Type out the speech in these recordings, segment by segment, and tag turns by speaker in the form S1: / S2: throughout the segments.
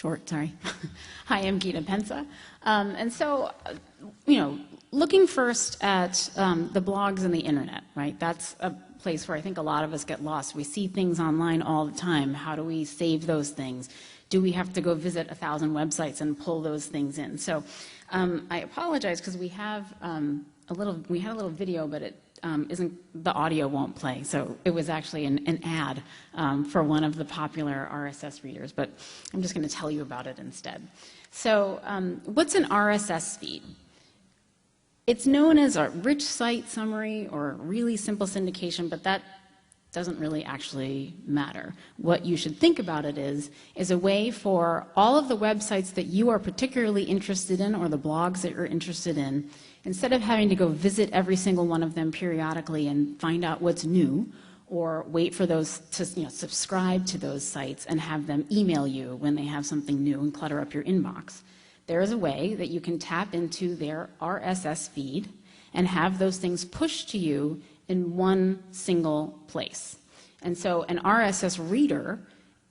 S1: short, sorry. Hi, I'm Gita Pensa. And so, looking first at the blogs and the internet, right? That's a place where I think a lot of us get lost. We see things online all the time. How do we save those things? Do we have to go visit 1,000 websites and pull those things in? So I apologize because we have we had a little video, but it the audio won't play. So it was actually an ad for one of the popular RSS readers, but I'm just going to tell you about it instead. So what's an RSS feed? It's known as a rich site summary or really simple syndication, but that doesn't really actually matter. What you should think about it is a way for all of the websites that you are particularly interested in or the blogs that you're interested in, instead of having to go visit every single one of them periodically and find out what's new, or wait for those to subscribe to those sites and have them email you when they have something new and clutter up your inbox. There is a way that you can tap into their RSS feed and have those things pushed to you in one single place. And so an RSS reader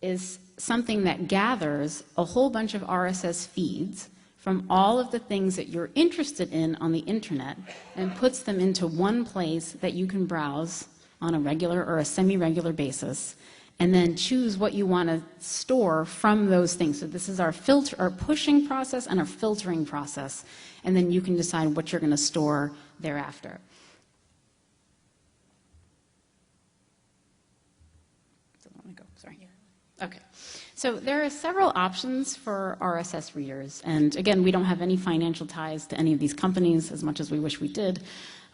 S1: is something that gathers a whole bunch of RSS feeds from all of the things that you're interested in on the internet and puts them into one place that you can browse on a regular or a semi-regular basis, and then choose what you want to store from those things. So this is our pushing process and our filtering process, and then you can decide what you're going to store thereafter. Okay, so there are several options for RSS readers, and again, we don't have any financial ties to any of these companies as much as we wish we did.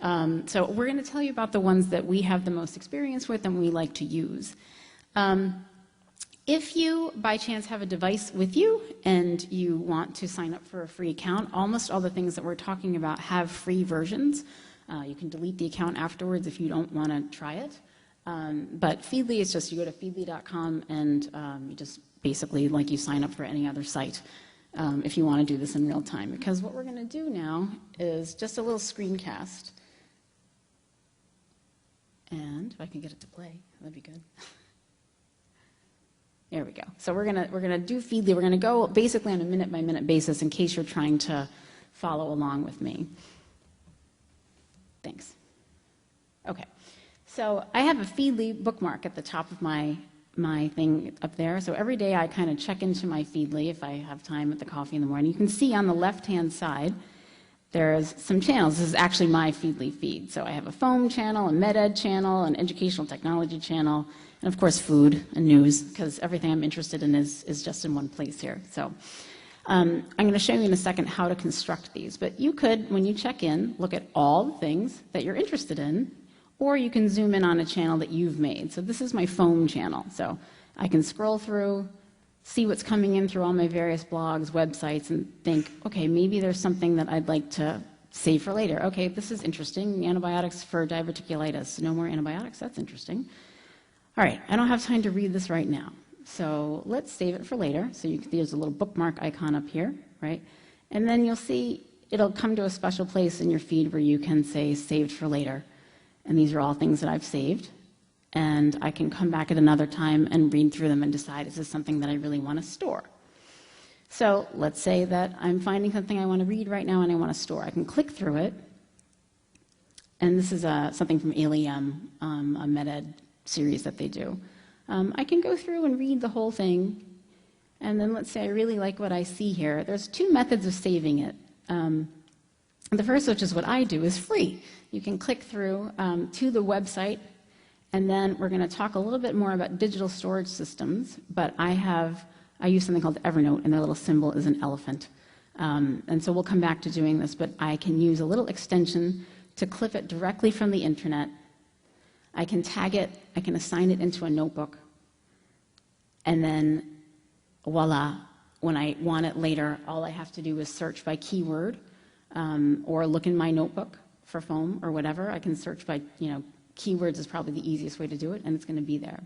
S1: So we're going to tell you about the ones that we have the most experience with and we like to use. If you, by chance, have a device with you and you want to sign up for a free account, almost all the things that we're talking about have free versions. You can delete the account afterwards if you don't want to try it. But Feedly is just, you go to feedly.com and you just basically, like you sign up for any other site if you want to do this in real time. Because what we're going to do now is just a little screencast. And if I can get it to play, that'd be good. There we go. So we're gonna do Feedly. We're gonna go basically on a minute-by-minute basis in case you're trying to follow along with me. Thanks. Okay. So I have a Feedly bookmark at the top of my thing up there. So every day I kind of check into my Feedly if I have time at the coffee in the morning. You can see on the left-hand side there's some channels. This is actually my Feedly feed. So I have a foam channel, a med-ed channel, an educational technology channel, and of course food and news, because everything I'm interested in is just in one place here. So I'm going to show you in a second how to construct these. But you could, when you check in, look at all the things that you're interested in, or you can zoom in on a channel that you've made. So this is my foam channel. So I can scroll through, see what's coming in through all my various blogs, websites, and think, okay, maybe there's something that I'd like to save for later. Okay, this is interesting. Antibiotics for diverticulitis. No more antibiotics. That's interesting. All right, I don't have time to read this right now. So let's save it for later. So there's a little bookmark icon up here, right? And then you'll see it'll come to a special place in your feed where you can say saved for later. And these are all things that I've saved. And I can come back at another time and read through them and decide, is this something that I really want to store? So let's say that I'm finding something I want to read right now and I want to store. I can click through it. And this is something from ALEM, a med-ed series that they do. I can go through and read the whole thing. And then let's say I really like what I see here. There's two methods of saving it. The first, which is what I do, is free. You can click through to the website, and then we're going to talk a little bit more about digital storage systems, but I use something called Evernote, and their little symbol is an elephant. And so we'll come back to doing this, but I can use a little extension to clip it directly from the internet. I can tag it, I can assign it into a notebook, and then voila, when I want it later, all I have to do is search by keyword, or look in my notebook for foam or whatever. I can search by, keywords is probably the easiest way to do it, and it's going to be there.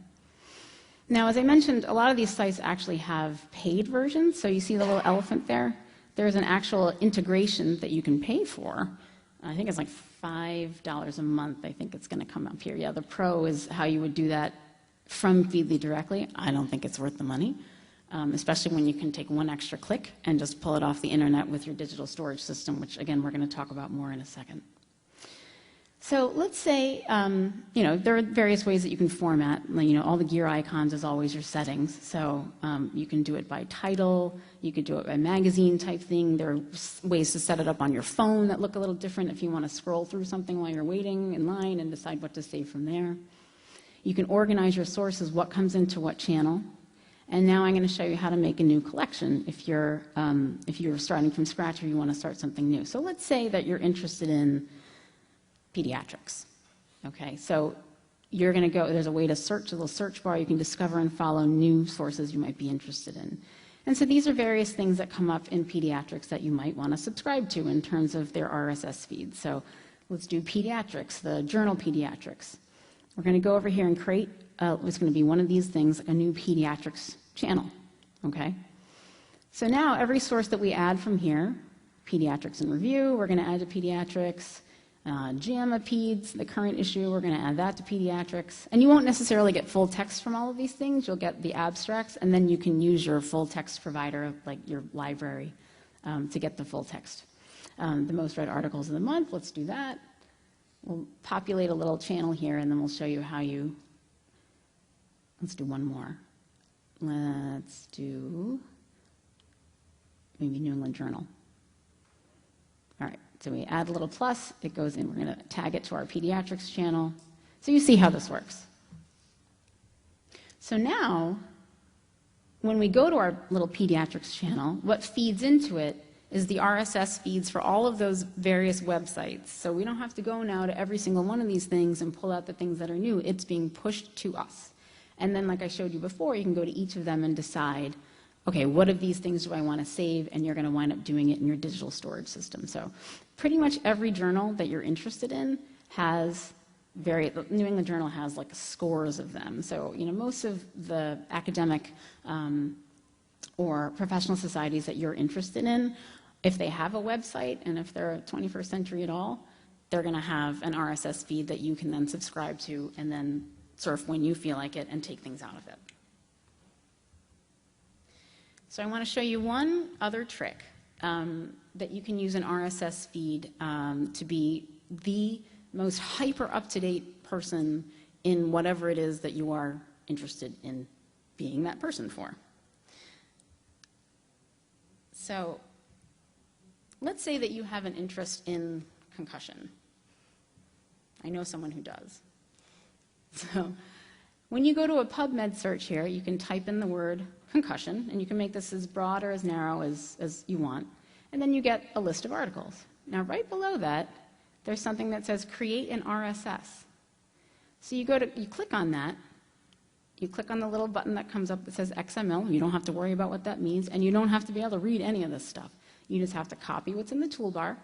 S1: Now, as I mentioned, a lot of these sites actually have paid versions. So you see the little elephant there? There's an actual integration that you can pay for. I think it's like $5 a month. I think it's going to come up here. Yeah, the Pro is how you would do that from Feedly directly. I don't think it's worth the money. especially when you can take one extra click and just pull it off the internet with your digital storage system, which again, we're going to talk about more in a second. So let's say, there are various ways that you can format. All the gear icons is always your settings. So you can do it by title. You could do it by magazine type thing. There are ways to set it up on your phone that look a little different if you want to scroll through something while you're waiting in line and decide what to save from there. You can organize your sources, what comes into what channel. And now I'm going to show you how to make a new collection if you're starting from scratch or you want to start something new. So let's say that you're interested in pediatrics. Okay, so you're going to go, there's a way to search, a little search bar. You can discover and follow new sources you might be interested in. And so these are various things that come up in pediatrics that you might want to subscribe to in terms of their RSS feed. So let's do pediatrics, the journal pediatrics. We're going to go over here and create, it's going to be one of these things, a new pediatrics channel, okay? So now every source that we add from here, pediatrics in review, we're going to add to pediatrics, JAMA Peds, the current issue, we're going to add that to pediatrics. And you won't necessarily get full text from all of these things, you'll get the abstracts, and then you can use your full text provider, like your library, to get the full text. The most read articles of the month, let's do that. We'll populate a little channel here, and then we'll show you how you, let's do one more. Let's do maybe New England Journal. All right, so we add a little plus, it goes in, we're going to tag it to our pediatrics channel. So you see how this works. So now, when we go to our little pediatrics channel, what feeds into it is the RSS feeds for all of those various websites. So we don't have to go now to every single one of these things and pull out the things that are new. It's being pushed to us. And then, like I showed you before, you can go to each of them and decide, okay, what of these things do I want to save? And you're going to wind up doing it in your digital storage system. So pretty much every journal that you're interested in has the New England Journal has like scores of them. So, most of the academic or professional societies that you're interested in, if they have a website and if they're 21st century at all, they're going to have an RSS feed that you can then subscribe to and then surf when you feel like it and take things out of it. So I want to show you one other trick that you can use an RSS feed to be the most hyper up-to-date person in whatever it is that you are interested in being that person for. So let's say that you have an interest in concussion. I know someone who does. So when you go to a PubMed search here, you can type in the word concussion, and you can make this as broad or as narrow as you want, and then you get a list of articles. Now right below that, there's something that says create an RSS. So you click on that, you click on the little button that comes up that says XML, you don't have to worry about what that means, and you don't have to be able to read any of this stuff. You just have to copy what's in the toolbar,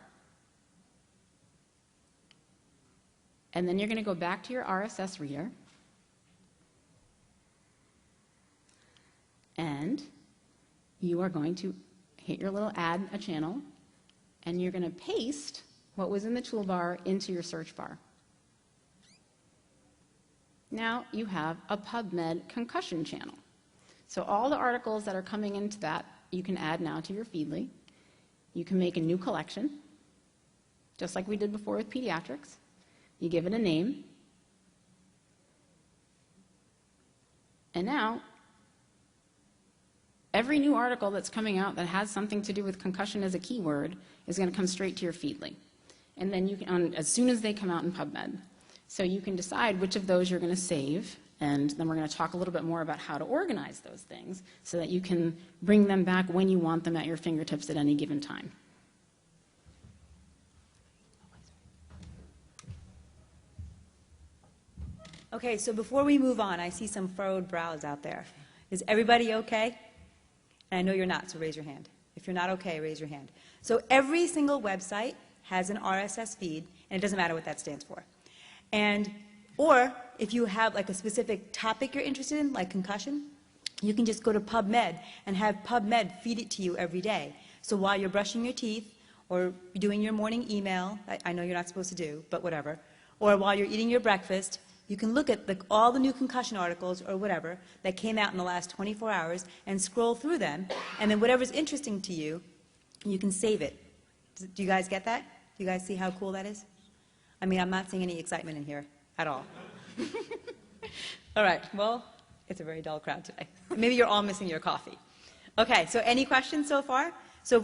S1: and then you're going to go back to your RSS reader, and you are going to hit your little add a channel, and you're going to paste what was in the toolbar into your search bar. Now you have a PubMed concussion channel. So all the articles that are coming into that, you can add now to your Feedly. You can make a new collection, just like we did before with pediatrics. You give it a name. And now, every new article that's coming out that has something to do with concussion as a keyword is going to come straight to your Feedly. And then you can, as soon as they come out in PubMed. So you can decide which of those you're going to save, and then we're going to talk a little bit more about how to organize those things so that you can bring them back when you want them at your fingertips at any given time.
S2: Okay, so before we move on, I see some furrowed brows out there. Is everybody okay? And I know you're not, so raise your hand. If you're not okay, raise your hand. So every single website has an RSS feed, and it doesn't matter what that stands for. Or if you have like a specific topic you're interested in, like concussion, you can just go to PubMed and have PubMed feed it to you every day. So while you're brushing your teeth or doing your morning email, I know you're not supposed to do, but whatever, or while you're eating your breakfast, you can look at all the new concussion articles or whatever that came out in the last 24 hours and scroll through them, and then whatever's interesting to you, you can save it. Do you guys get that? Do you guys see how cool that is? I mean, I'm not seeing any excitement in here at all. All right, well, it's a very dull crowd today. Maybe you're all missing your coffee. Okay, so any questions so far? So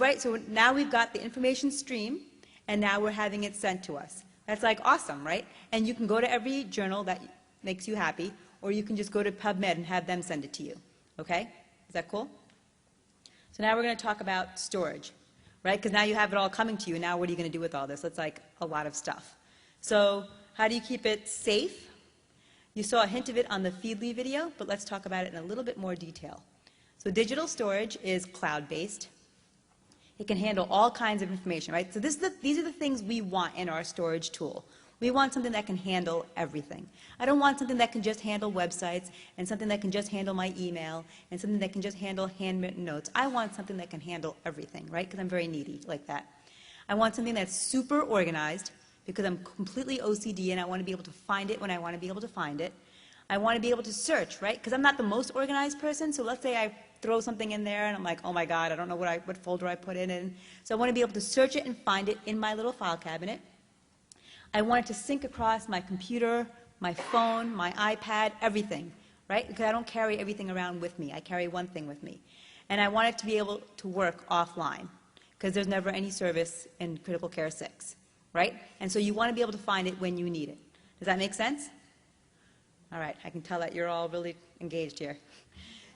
S2: now we've got the information stream, and now we're having it sent to us. That's like awesome, right? And you can go to every journal that makes you happy, or you can just go to PubMed and have them send it to you. Okay? Is that cool? So now we're going to talk about storage, right? Because now you have it all coming to you. Now what are you going to do with all this? That's like a lot of stuff. So how do you keep it safe? You saw a hint of it on the Feedly video, but let's talk about it in a little bit more detail. So digital storage is cloud-based. It can handle all kinds of information, right? So these are the things we want in our storage tool. We want something that can handle everything. I don't want something that can just handle websites and something that can just handle my email and something that can just handle handwritten notes. I want something that can handle everything, right? Because I'm very needy like that. I want something that's super organized because I'm completely OCD and I want to be able to find it when I want to be able to find it. I want to be able to search, right? Because I'm not the most organized person, so let's say I throw something in there and I'm like, oh my God, I don't know what folder I put it in. So I want to be able to search it and find it in my little file cabinet. I want it to sync across my computer, my phone, my iPad, everything, right? Because I don't carry everything around with me. I carry one thing with me. And I want it to be able to work offline because there's never any service in Critical Care 6, right? And so you want to be able to find it when you need it. Does that make sense? All right, I can tell that you're all really engaged here.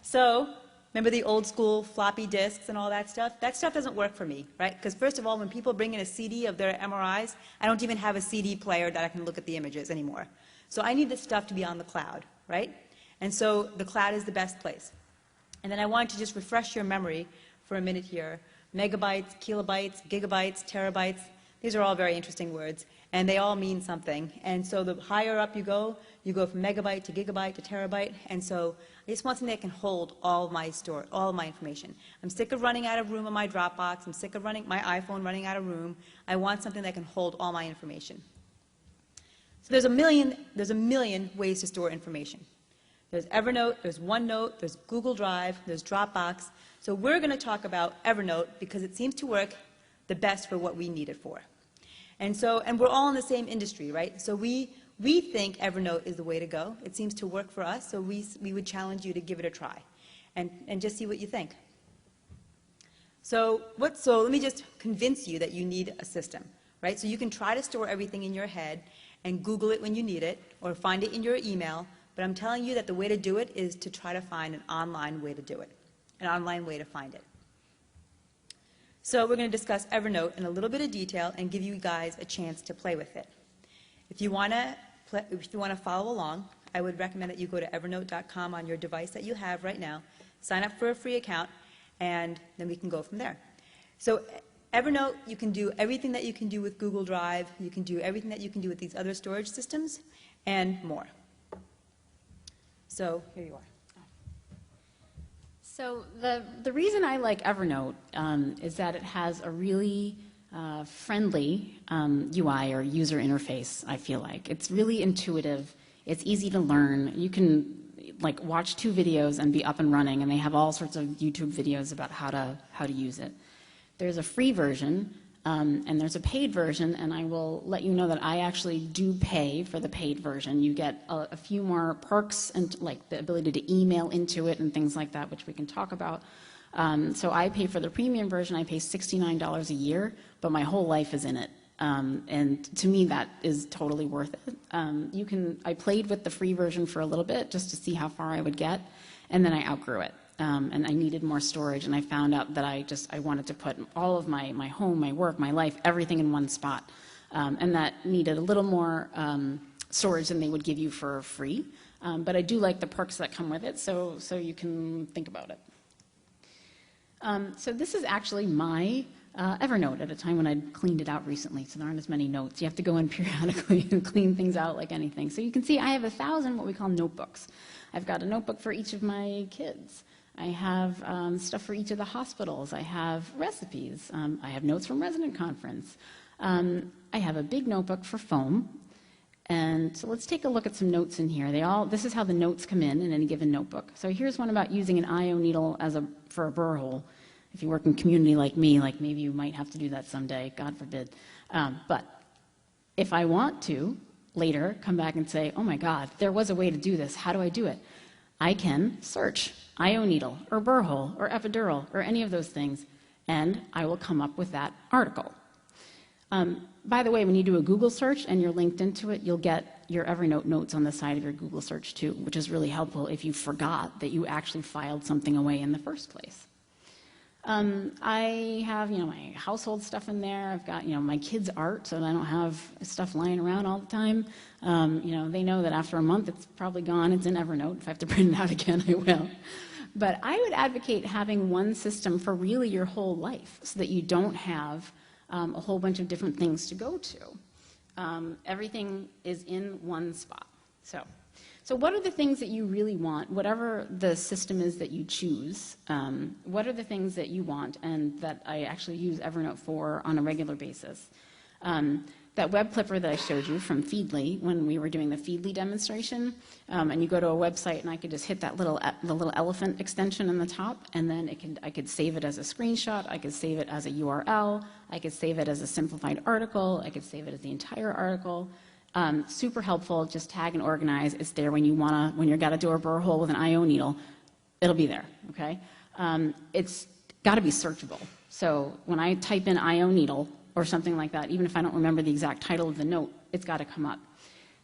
S2: So remember the old school floppy disks and all that stuff? That stuff doesn't work for me, right? Because first of all, when people bring in a CD of their MRIs, I don't even have a CD player that I can look at the images anymore. So I need this stuff to be on the cloud, right? And so the cloud is the best place. And then I want to just refresh your memory for a minute here. Megabytes, kilobytes, gigabytes, terabytes, these are all very interesting words, and they all mean something. And so the higher up you go from megabyte to gigabyte to terabyte, and so I just want something that can hold all my information. I'm sick of running out of room on my Dropbox. I'm sick of my iPhone running out of room. I want something that can hold all my information. So there's a million ways to store information. There's Evernote, there's OneNote, there's Google Drive, there's Dropbox. So we're going to talk about Evernote because it seems to work the best for what we need it for. And we're all in the same industry, right? So we think Evernote is the way to go. It seems to work for us, so we would challenge you to give it a try and just see what you think. So let me just convince you that you need a system, right? So you can try to store everything in your head and Google it when you need it or find it in your email, but I'm telling you that the way to do it is to try to find an online way to do it, an online way to find it. So we're going to discuss Evernote in a little bit of detail and give you guys a chance to play with it. If you want to follow along, I would recommend that you go to evernote.com on your device that you have right now, sign up for a free account, and then we can go from there. So Evernote, you can do everything that you can do with Google Drive, you can do everything that you can do with these other storage systems, and more. So here you are.
S1: So the reason I like Evernote is that it has a really friendly UI or user interface, I feel like. It's really intuitive. It's easy to learn. You can like watch 2 videos and be up and running, and they have all sorts of YouTube videos about how to use it. There's a free version and there's a paid version, and I will let you know that I actually do pay for the paid version. You get a few more perks and like the ability to email into it and things like that, which we can talk about. So I pay for the premium version. I pay $69 a year, but my whole life is in it. And to me, that is totally worth it. I played with the free version for a little bit just to see how far I would get, and then I outgrew it. And I needed more storage, and I found out that I wanted to put all of my home, my work, my life, everything in one spot. And that needed a little more storage than they would give you for free. But I do like the perks that come with it, so you can think about it. So this is actually my Evernote at a time when I'd cleaned it out recently, so there aren't as many notes. You have to go in periodically and clean things out like anything. So you can see I have 1,000 what we call notebooks. I've got a notebook for each of my kids. I have stuff for each of the hospitals. I have recipes. I have notes from resident conference. I have a big notebook for foam. And so let's take a look at some notes in here. This is how the notes come in any given notebook. So here's one about using an IO needle for a burr hole. If you work in community like me, like maybe you might have to do that someday, God forbid. But if I want to later come back and say, oh my God, there was a way to do this, how do I do it? I can search IO needle or burr hole or epidural or any of those things, and I will come up with that article. By the way, when you do a Google search and you're linked into it, you'll get your Evernote notes on the side of your Google search too, which is really helpful if you forgot that you actually filed something away in the first place. I have, my household stuff in there. I've got, my kids' art, so that I don't have stuff lying around all the time. They know that after a month it's probably gone. It's in Evernote. If I have to print it out again, I will. But I would advocate having one system for really your whole life so that you don't have a whole bunch of different things to go to. Everything is in one spot. So what are the things that you really want, whatever the system is that you choose, what are the things that you want and that I actually use Evernote for on a regular basis? That web clipper that I showed you from Feedly when we were doing the Feedly demonstration, and you go to a website and I could just hit the little elephant extension in the top, and then I could save it as a screenshot, I could save it as a URL, I could save it as a simplified article, I could save it as the entire article. Super helpful, just tag and organize. It's there when you've got to do a burr hole with an IO needle, it'll be there, okay? It's got to be searchable. So when I type in IO needle or something like that, even if I don't remember the exact title of the note, it's got to come up.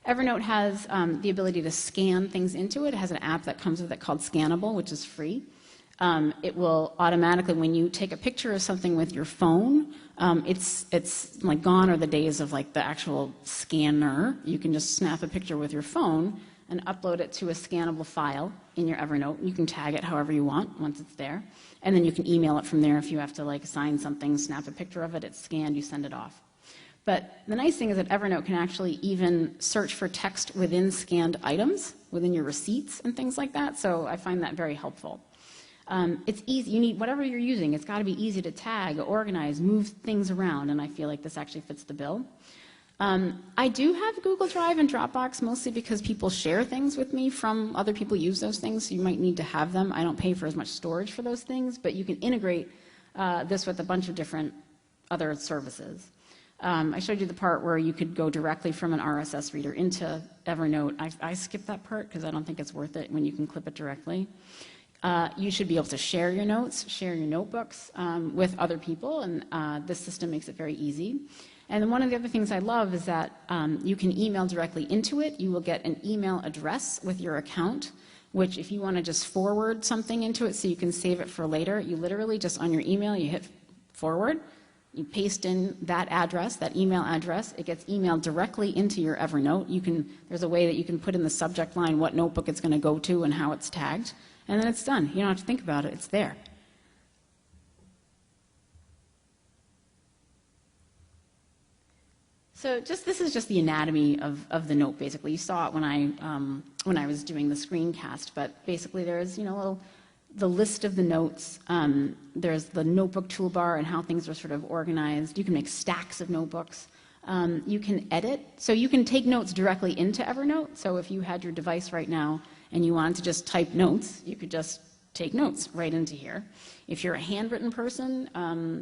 S1: Evernote has the ability to scan things into it. It has an app that comes with it called Scannable, which is free. It will automatically, when you take a picture of something with your phone, it's like gone are the days of like the actual scanner. You can just snap a picture with your phone and upload it to a scannable file in your Evernote. You can tag it however you want once it's there. And then you can email it from there if you have to like assign something, snap a picture of it, it's scanned, you send it off. But the nice thing is that Evernote can actually even search for text within scanned items, within your receipts and things like that. So I find that very helpful. It's easy. You need whatever you're using. It's got to be easy to tag, organize, move things around, and I feel like this actually fits the bill. I do have Google Drive and Dropbox mostly because people share things with me from other people use those things, so you might need to have them. I don't pay for as much storage for those things, but you can integrate this with a bunch of different other services. I showed you the part where you could go directly from an RSS reader into Evernote. I skipped that part because I don't think it's worth it when you can clip it directly. You should be able to share your notes, share your notebooks with other people, and this system makes it very easy. And one of the other things I love is that you can email directly into it. You will get an email address with your account, which if you want to just forward something into it so you can save it for later, you literally just on your email, you hit forward, you paste in that address, that email address, it gets emailed directly into your Evernote. There's a way that you can put in the subject line what notebook it's going to go to and how it's tagged. And then it's done. You don't have to think about it. It's there. So this is just the anatomy of the note, basically. You saw it when I was doing the screencast, but basically there's the list of the notes. There's the notebook toolbar and how things are sort of organized. You can make stacks of notebooks. You can edit. So you can take notes directly into Evernote. So if you had your device right now and you wanted to just type notes, you could just take notes right into here. If you're a handwritten person,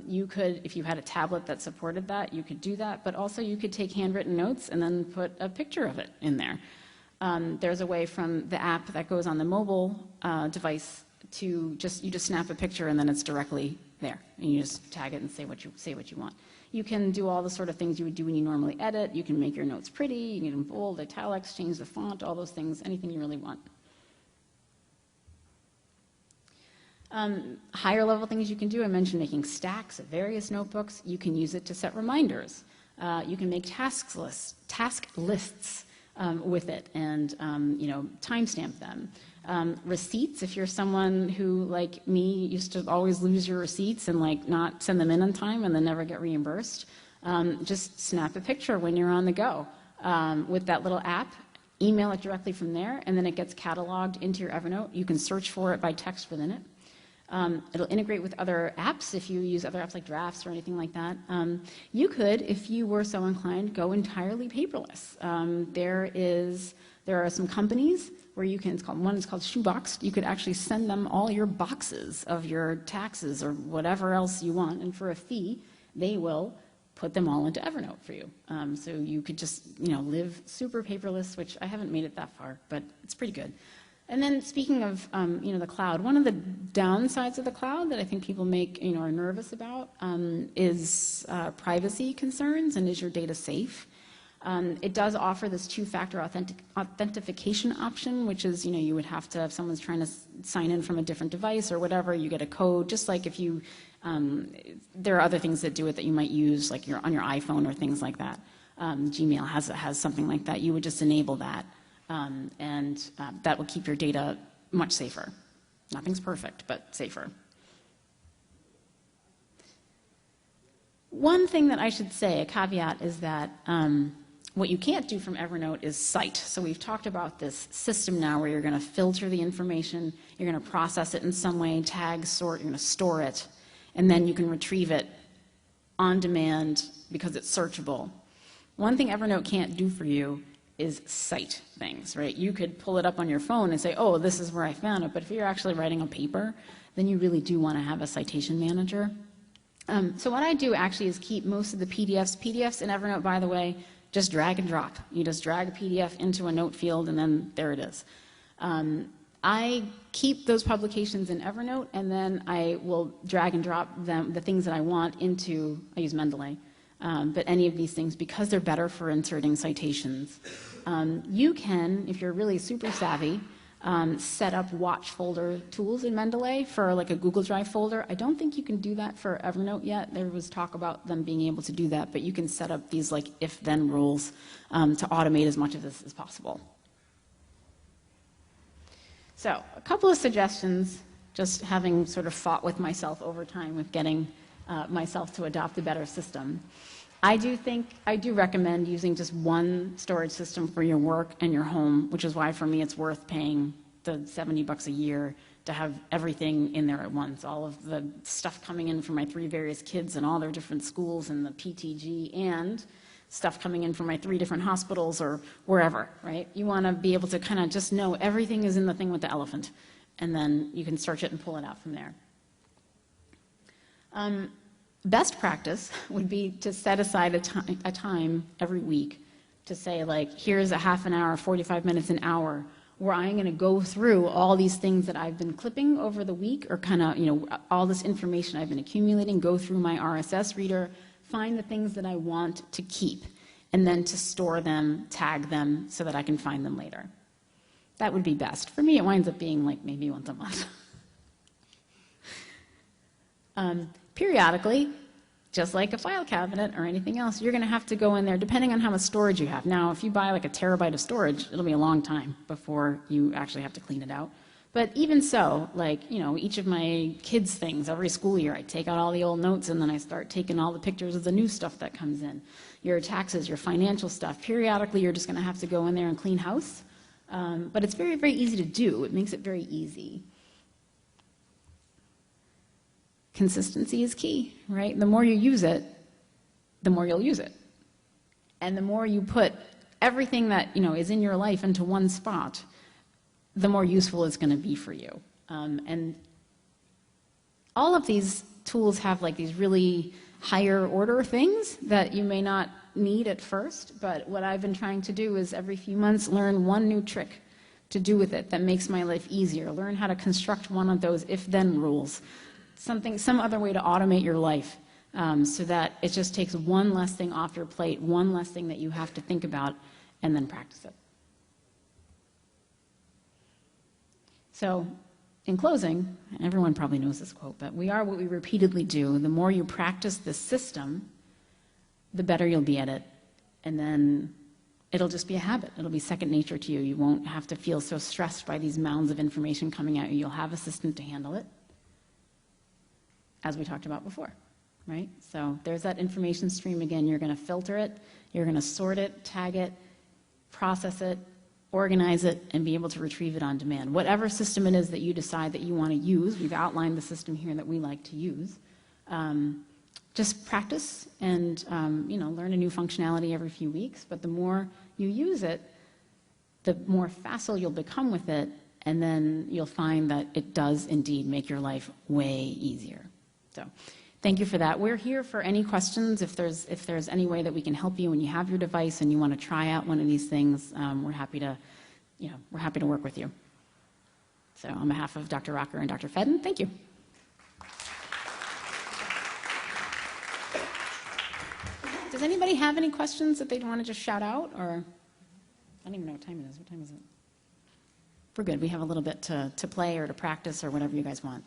S1: you could, if you had a tablet that supported that, you could do that, but also you could take handwritten notes and then put a picture of it in there. There's a way from the app that goes on the mobile device to you just snap a picture and then it's directly there, and you just tag it and say what you want. You can do all the sort of things you would do when you normally edit. You can make your notes pretty, you can get them bold, italics, change the font, all those things, anything you really want. Higher level things you can do, I mentioned making stacks of various notebooks. You can use it to set reminders. You can make task lists with it and timestamp them. Receipts, if you're someone who, like me, used to always lose your receipts and not send them in on time and then never get reimbursed, just snap a picture when you're on the go with that little app. Email it directly from there, and then it gets cataloged into your Evernote. You can search for it by text within it. It'll integrate with other apps if you use other apps like Drafts or anything like that. You could, if you were so inclined, go entirely paperless. There are some companies where you can, one is called Shoebox. You could actually send them all your boxes of your taxes or whatever else you want, and for a fee, they will put them all into Evernote for you. So you could just, live super paperless, which I haven't made it that far, but it's pretty good. And then speaking of, the cloud, one of the downsides of the cloud that I think people are nervous about is privacy concerns, and is your data safe? It does offer this two-factor authentication option, which is, you would have to, if someone's trying to sign in from a different device or whatever, you get a code, just like if you, there are other things that do it that you might use, like on your iPhone or things like that. Gmail has something like that. You would just enable that, and that will keep your data much safer. Nothing's perfect, but safer. One thing that I should say, a caveat, is that what you can't do from Evernote is cite. So we've talked about this system now where you're going to filter the information, you're going to process it in some way, tag, sort, you're going to store it, and then you can retrieve it on demand because it's searchable. One thing Evernote can't do for you is cite things, right? You could pull it up on your phone and say, oh, this is where I found it, but if you're actually writing a paper, then you really do want to have a citation manager. So what I do actually is keep most of the PDFs. PDFs in Evernote, by the way, just drag and drop. You just drag a PDF into a note field, and then there it is. I keep those publications in Evernote, and then I will drag and drop the things that I want into, I use Mendeley, but any of these things, because they're better for inserting citations. You can, if you're really super savvy, set up watch folder tools in Mendeley for like a Google Drive folder. I don't think you can do that for Evernote yet. There was talk about them being able to do that, but you can set up these like if-then rules to automate as much of this as possible. So a couple of suggestions, just having sort of fought with myself over time with getting myself to adopt a better system. I do recommend using just one storage system for your work and your home, which is why for me it's worth paying the $70 a year to have everything in there at once. All of the stuff coming in from my 3 various kids and all their different schools and the PTG, and stuff coming in from my 3 different hospitals or wherever, right? You want to be able to kind of just know everything is in the thing with the elephant, and then you can search it and pull it out from there. Best practice would be to set aside a time every week to say, like, here's a half an hour, 45 minutes, an hour, where I'm going to go through all these things that I've been clipping over the week, or kind of, all this information I've been accumulating, go through my RSS reader, find the things that I want to keep, and then to store them, tag them, so that I can find them later. That would be best. For me, it winds up being like maybe once a month. Periodically, just like a file cabinet or anything else, you're going to have to go in there, depending on how much storage you have. Now, if you buy like a terabyte of storage, it'll be a long time before you actually have to clean it out. But even so, like, each of my kids' things, every school year, I take out all the old notes, and then I start taking all the pictures of the new stuff that comes in. Your taxes, your financial stuff. Periodically, you're just going to have to go in there and clean house. But it's very, very easy to do. It makes it very easy. Consistency is key, right? The more you use it, the more you'll use it. And the more you put everything that, is in your life into one spot, the more useful it's going to be for you. And all of these tools have like these really higher order things that you may not need at first, but what I've been trying to do is every few months learn one new trick to do with it that makes my life easier. Learn how to construct one of those if-then rules. Some other way to automate your life, so that it just takes one less thing off your plate, one less thing that you have to think about, and then practice it. So, in closing, everyone probably knows this quote, but we are what we repeatedly do. The more you practice this system, the better you'll be at it, and then it'll just be a habit. It'll be second nature to you. You won't have to feel so stressed by these mounds of information coming at you. You'll have a system to handle it, as we talked about before, right? So there's that information stream again. You're going to filter it, you're going to sort it, tag it, process it, organize it, and be able to retrieve it on demand. Whatever system it is that you decide that you want to use, we've outlined the system here that we like to use. Just practice and learn a new functionality every few weeks, but the more you use it, the more facile you'll become with it, and then you'll find that it does indeed make your life way easier. So thank you for that. We're here for any questions. If there's any way that we can help you when you have your device and you want to try out one of these things, we're happy to work with you. So on behalf of Dr. Rocker and Dr. Fedden, thank you. Does anybody have any questions that they'd want to just shout out? Or I don't even know what time it is. What time is it? We're good. We have a little bit to play or to practice or whatever you guys want.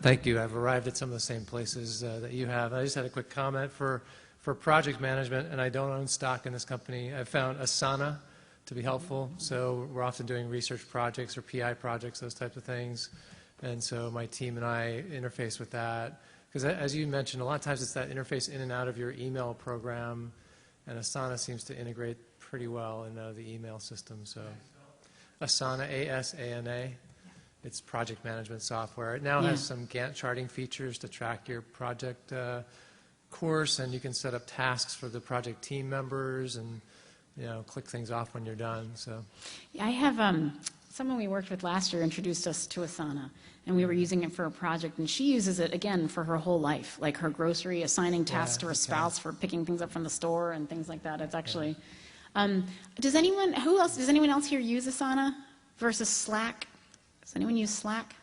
S3: Thank you. I've arrived at some of the same places that you have. I just had a quick comment for project management, and I don't own stock in this company. I've found Asana to be helpful. So we're often doing research projects or PI projects, those types of things. And so my team and I interface with that. Because as you mentioned, a lot of times it's that interface in and out of your email program, and Asana seems to integrate pretty well in the email system. So Asana, A-S-A-N-A. It's project management software. It now has some Gantt charting features to track your project course, and you can set up tasks for the project team members and click things off when you're done. So
S1: I have someone we worked with last year introduced us to Asana, and we were using it for a project, and she uses it again for her whole life, like her grocery, assigning tasks to her spouse for picking things up from the store and things like that. It's actually does anyone else here use Asana versus Slack? Does anyone use Slack?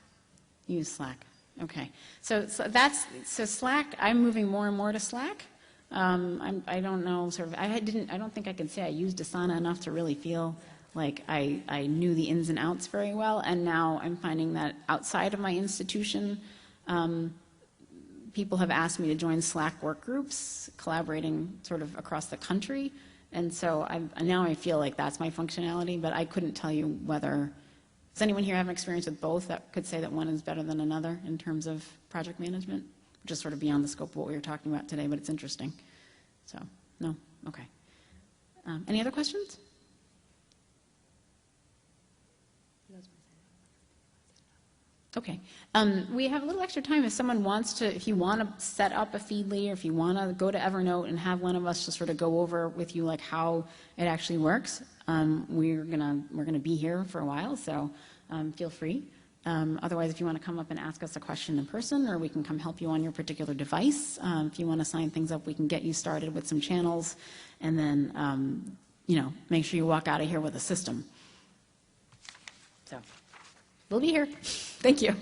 S1: You use Slack. Okay. So Slack, I'm moving more and more to Slack. I don't know, I don't think I can say I used Asana enough to really feel like I knew the ins and outs very well, and now I'm finding that outside of my institution, people have asked me to join Slack work groups, collaborating sort of across the country, and so now I feel like that's my functionality, but I couldn't tell you whether. Does anyone here have an experience with both that could say that one is better than another in terms of project management? Just sort of beyond the scope of what we were talking about today, but it's interesting. So, no? Okay. Any other questions? Okay. We have a little extra time if someone wants to, if you want to set up a Feedly, or if you want to go to Evernote and have one of us just sort of go over with you like how it actually works. We're gonna be here for a while, so feel free. Otherwise, if you want to come up and ask us a question in person, or we can come help you on your particular device. If you want to sign things up, we can get you started with some channels, and then make sure you walk out of here with a system. So we'll be here. Thank you.